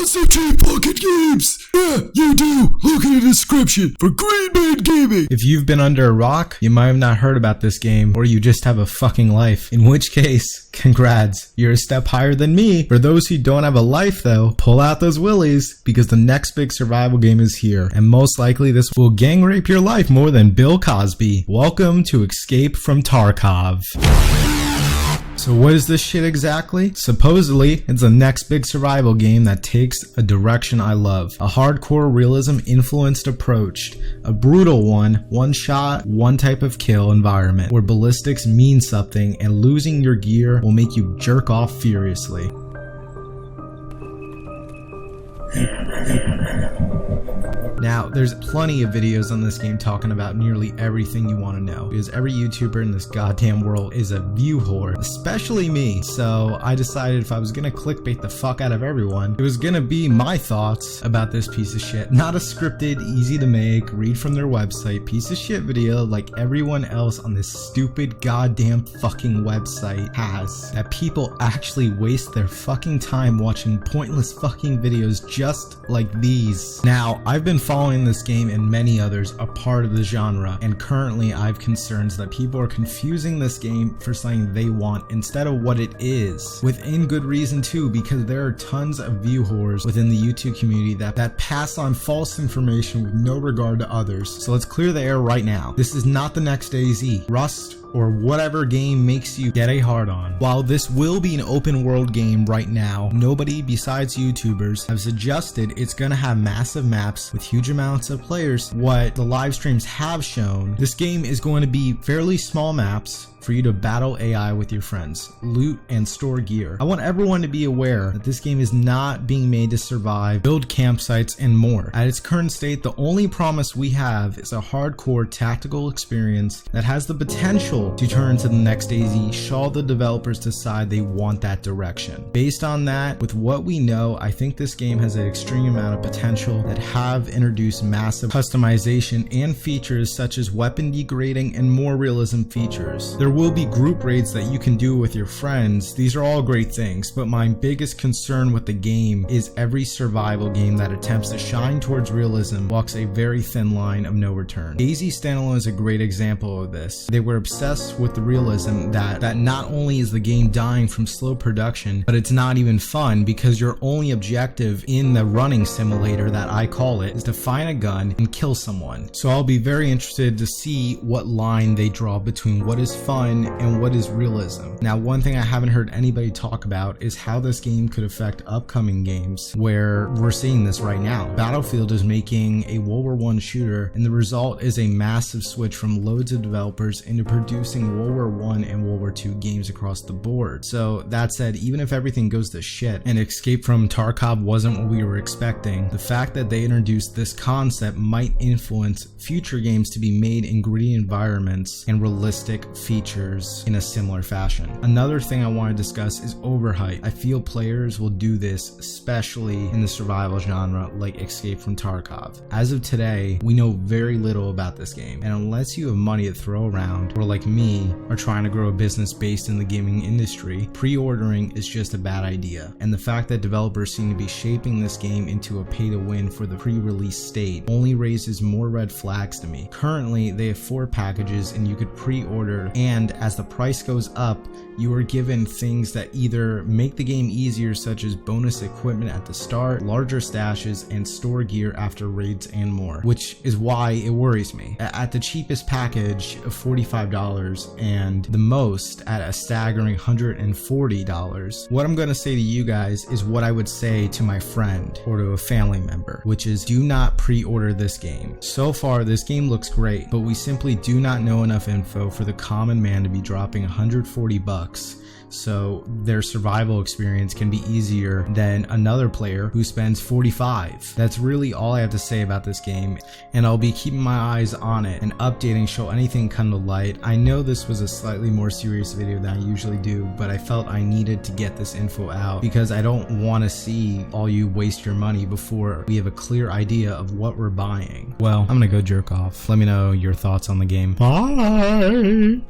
want some cheap pocket games? Yeah, you do. Look in the description for Green Man Gaming. If you've been under a rock, you might have not heard about this game, or you just have a fucking life. In which case, congrats, you're a step higher than me. For those who don't have a life though, pull out those willies, because the next big survival game is here, and most likely this will gang rape your life more than Bill Cosby. Welcome to Escape from Tarkov. So what is this shit exactly? Supposedly, it's the next big survival game that takes a direction I love. A hardcore realism influenced approach. A brutal one shot, one type of kill environment where ballistics mean something and losing your gear will make you jerk off furiously. Now, there's plenty of videos on this game talking about nearly everything you want to know, because every YouTuber in this goddamn world is a view whore, especially me. So I decided if I was gonna clickbait the fuck out of everyone, it was gonna be my thoughts about this piece of shit. Not a scripted, easy to make, read from their website, piece of shit video like everyone else on this stupid goddamn fucking website has. That people actually waste their fucking time watching pointless fucking videos just like these. Now, I've been following this game and many others a part of the genre, and currently I have concerns that people are confusing this game for something they want instead of what it is. Within good reason too, because there are tons of view whores within the YouTube community that pass on false information with no regard to others. So let's clear the air right now. This is not the next DayZ, Rust, or whatever game makes you get a hard on. While this will be an open world game right now, nobody besides YouTubers have suggested it's gonna have massive maps with huge amounts of players. What the live streams have shown, this game is going to be fairly small maps for you to battle AI with your friends, loot, and store gear. I want everyone to be aware that this game is not being made to survive, build campsites, and more. At its current state, the only promise we have is a hardcore tactical experience that has the potential to turn into the next DayZ should all the developers decide they want that direction. Based on that, with what we know, I think this game has an extreme amount of potential that have introduced massive customization and features such as weapon degrading and more realism features. There will be group raids that you can do with your friends. These are all great things, but my biggest concern with the game is every survival game that attempts to shine towards realism walks a very thin line of no return. DayZ Standalone is a great example of this. They were obsessed with the realism that not only is the game dying from slow production, but it's not even fun because your only objective in the running simulator, that I call it, is to find a gun and kill someone. So I'll be very interested to see what line they draw between what is fun and what is realism. Now, one thing I haven't heard anybody talk about is how this game could affect upcoming games, where we're seeing this right now. Battlefield is making a World War I shooter, and the result is a massive switch from loads of developers into producing World War I and World War II games across the board. So that said, even if everything goes to shit and Escape from Tarkov wasn't what we were expecting, the fact that they introduced this concept might influence future games to be made in gritty environments and realistic features in a similar fashion. Another thing I want to discuss is overhype. I feel players will do this, especially in the survival genre like Escape from Tarkov. As of today, we know very little about this game, and unless you have money to throw around, or like me, are trying to grow a business based in the gaming industry, pre-ordering is just a bad idea. And the fact that developers seem to be shaping this game into a pay-to-win for the pre-release state only raises more red flags to me. Currently, they have 4 packages and you could pre-order, and as the price goes up, you are given things that either make the game easier, such as bonus equipment at the start, larger stashes, and store gear after raids and more, which is why it worries me. At the cheapest package of $45 and the most at a staggering $140, what I'm going to say to you guys is what I would say to my friend or to a family member, which is do not pre-order this game. So far, this game looks great, but we simply do not know enough info for the common man to be dropping $140, so their survival experience can be easier than another player who spends $45. That's really all I have to say about this game, and I'll be keeping my eyes on it and updating should anything come to light. I know this was a slightly more serious video than I usually do, but I felt I needed to get this info out because I don't want to see all you waste your money before we have a clear idea of what we're buying. Well, I'm gonna go jerk off. Let me know your thoughts on the game. Bye!